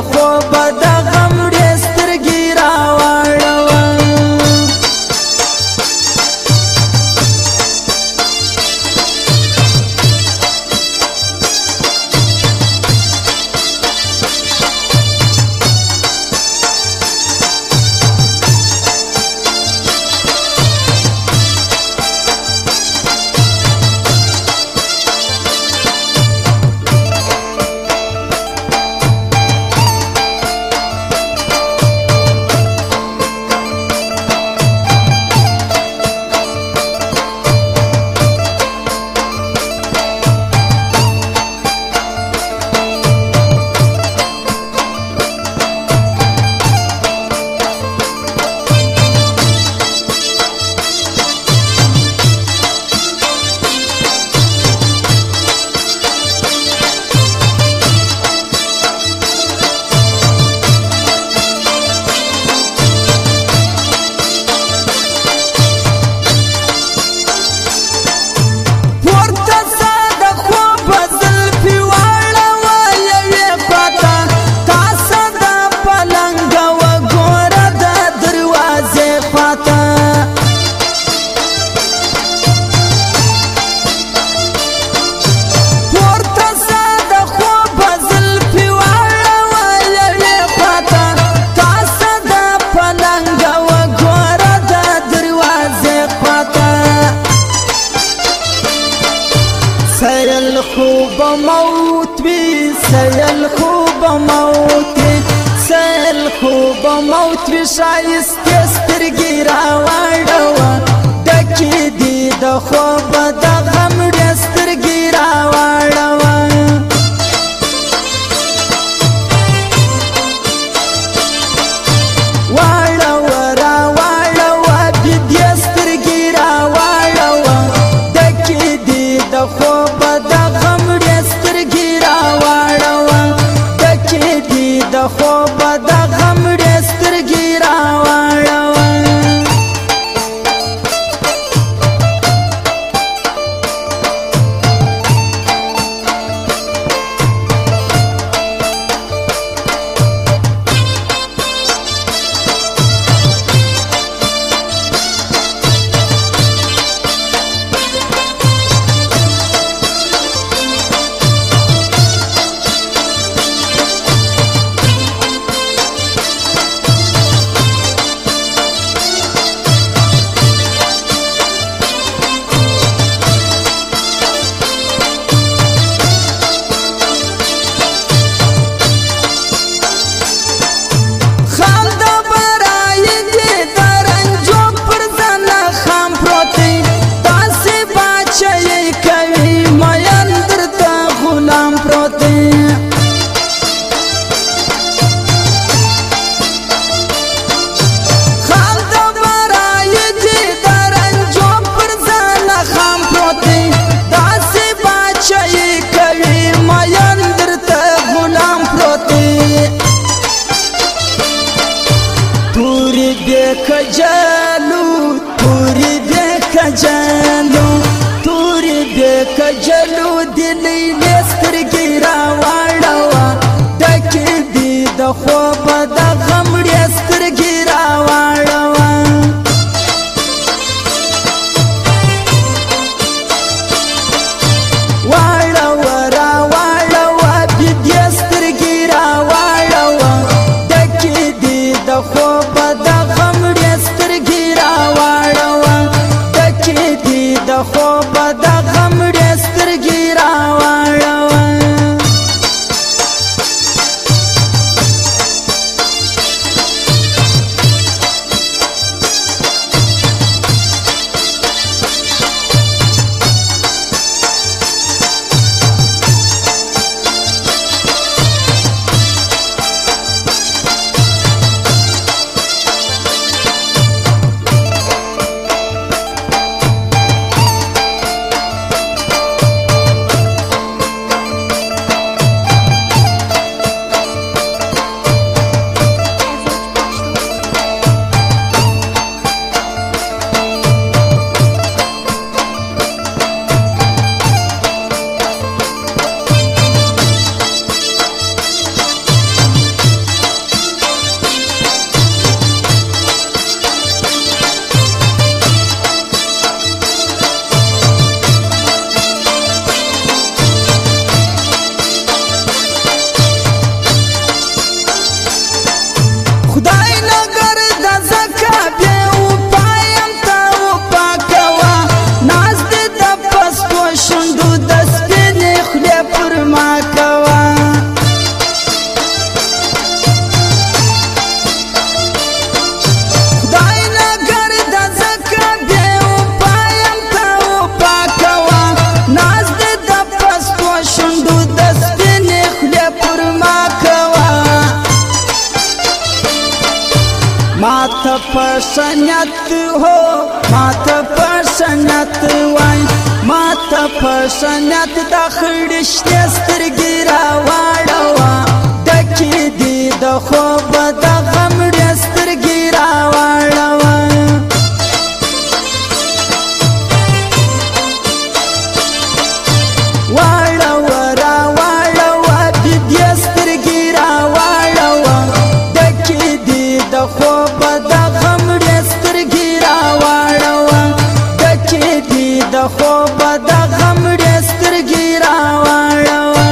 خوب د غم ډې سترګې راواړوه سیل خوب موت وی سیل خوب موت وی سیل خوب موت وی شایسته سترګې راواړوه ډکې دي د خوب د غم ډې سترګې راواړوه واړوه راواړوه بدې سترګې راواړوه ډکې دي د خوب خوب د غم ډې سترګې راواړوه کجلو دلی سترګې راواړوه ډکې دي د خوب د غم ډې سترګې راواړوه واړوه راواړوه بدې سترګې راواړوه ډکې دي د خوب د غم ډې سترګې راواړوه ډکې دي د خوب د غم ډې سترګې راواړوه سترګو د سپینې خولې پر ما کوه ماته په شنیت هو ماته په شنیت وای ماته په شنیت د خړې شنې سترګې راواړوه ډکې دي د خوبه د غم ډې سترګې راواړوه واړوه راواړوه دې سترګې راواړوه ډکې دي د خوبه د غم ډې سترګې راواړوه ډکې دي د خوبه د غم ډې سترګې راواړوه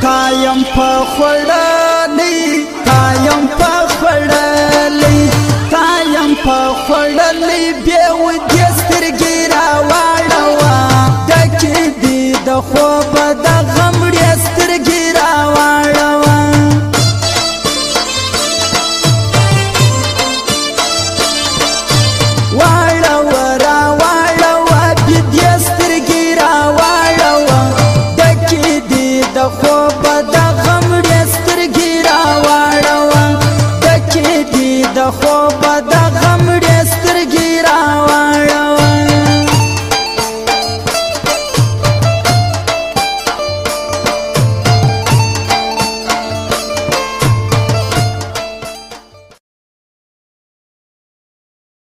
تایم په خړلې تایم په خړلې تایم په خړلې بیا و دې سترګې راواړوه ډکې دي د خوبه د غم ډې سترګې راواړوه واړوه راواړوه دې سترګې راواړوه ډکې دي د خوبه د غم ډې سترګې راواړوه ډکې دي د خوبه